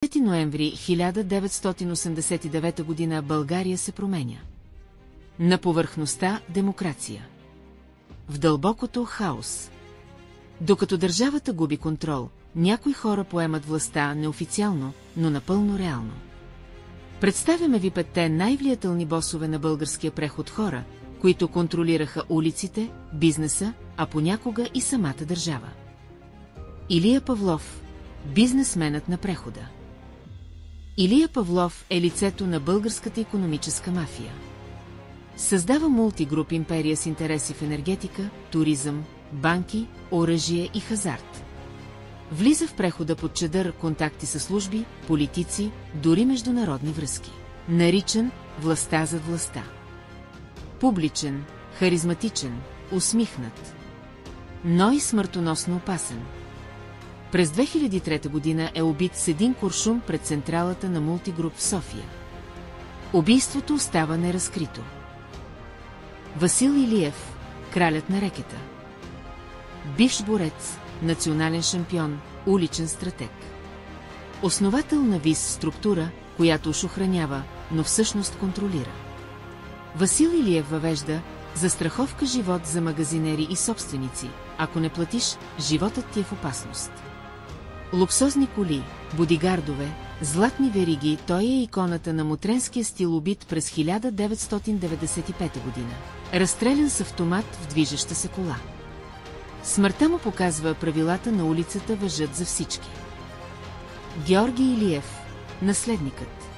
5 ноември 1989 г. България се променя. На повърхността – демокрация. В дълбокото – хаос. Докато държавата губи контрол, някои хора поемат властта неофициално, но напълно реално. Представяме ви 5 най-влиятелни босове на българския преход хора, които контролираха улиците, бизнеса, а понякога и самата държава. Илия Павлов – бизнесменът на прехода. Илия Павлов е лицето на българската икономическа мафия. Създава мултигруп империя с интереси в енергетика, туризъм, банки, оръжие и хазарт. Влиза в прехода под чадър контакти с служби, политици, дори международни връзки. Наричан властта зад властта. Публичен, харизматичен, усмихнат, но и смъртоносно опасен. През 2003 година е убит с един куршум пред централата на мултигруп в София. Убийството остава неразкрито. Васил Илиев, кралят на рекета. Бивш борец, национален шампион, уличен стратег. Основател на ВИС структура, която уж охранява, но всъщност контролира. Васил Илиев въвежда застраховка живот за магазинери и собственици. Ако не платиш, животът ти е в опасност. Луксозни коли, бодигардове, златни вериги, той е иконата на мутренския стил, убит през 1995 година. Разстрелян с автомат в движеща се кола. Смъртта му показва правилата на улицата важат за всички. Георги Илиев, наследникът.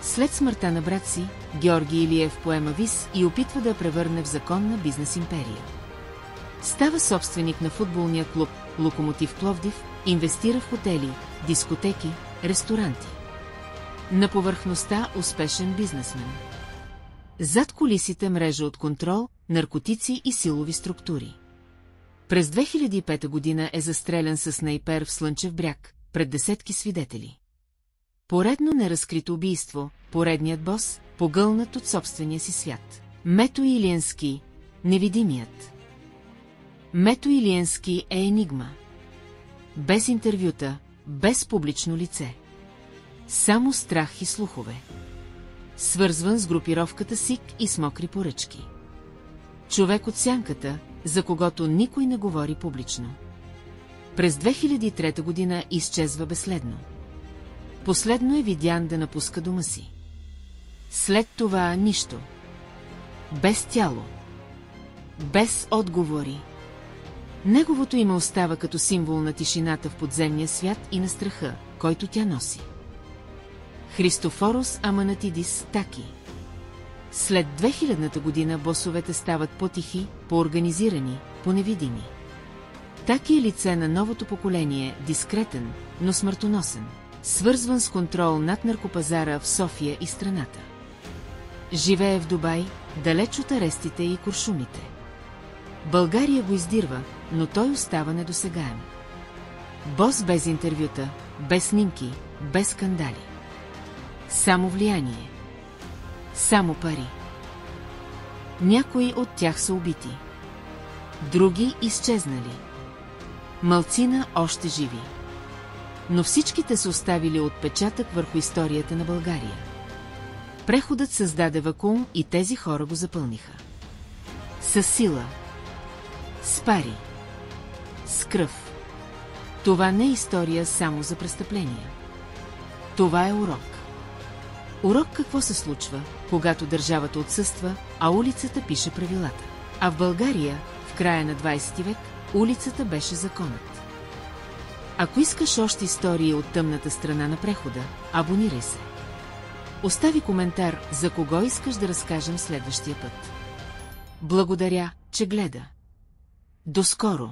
След смъртта на брат си, Георги Илиев поема ВИС и опитва да я превърне в законна бизнес империя. Става собственик на футболния клуб Локомотив Пловдив, инвестира в хотели, дискотеки, ресторанти. На повърхността успешен бизнесмен. Зад кулисите мрежа от контрол, наркотици и силови структури. През 2005 година е застрелян със снайпер в Слънчев бряг, пред десетки свидетели. Поредно неразкрито убийство, поредният бос, погълнат от собствения си свят. Мето Илиенски, невидимият. Мето Илиенски е енигма. Без интервюта, без публично лице. Само страх и слухове. Свързван с групировката СИК и с мокри поръчки. Човек от сянката, за когото никой не говори публично. През 2003 година изчезва безследно. Последно е видян да напуска дома си. След това нищо. Без тяло. Без отговори. Неговото име остава като символ на тишината в подземния свят и на страха, който тя носи. Христофорос Аманатидис Таки. След 2000-та година босовете стават по-тихи, по-организирани, по-невидими. Таки е лице на новото поколение, дискретен, но смъртоносен, свързван с контрол над наркопазара в София и страната. Живее в Дубай, далеч от арестите и куршумите. България го издирва, но той остава недосегаем. Бос без интервюта, без снимки, без скандали. Само влияние. Само пари. Някои от тях са убити. Други изчезнали. Малцина още живи. Но всичките са оставили отпечатък върху историята на България. Преходът създаде вакуум и тези хора го запълниха. Със сила. С пари. С кръв. Това не е история само за престъпления. Това е урок. Урок какво се случва, когато държавата отсъства, а улицата пише правилата. А в България, в края на 20 век, улицата беше законът. Ако искаш още истории от тъмната страна на прехода, абонирай се. Остави коментар за кого искаш да разкажем следващия път. Благодаря, че гледа. До скоро!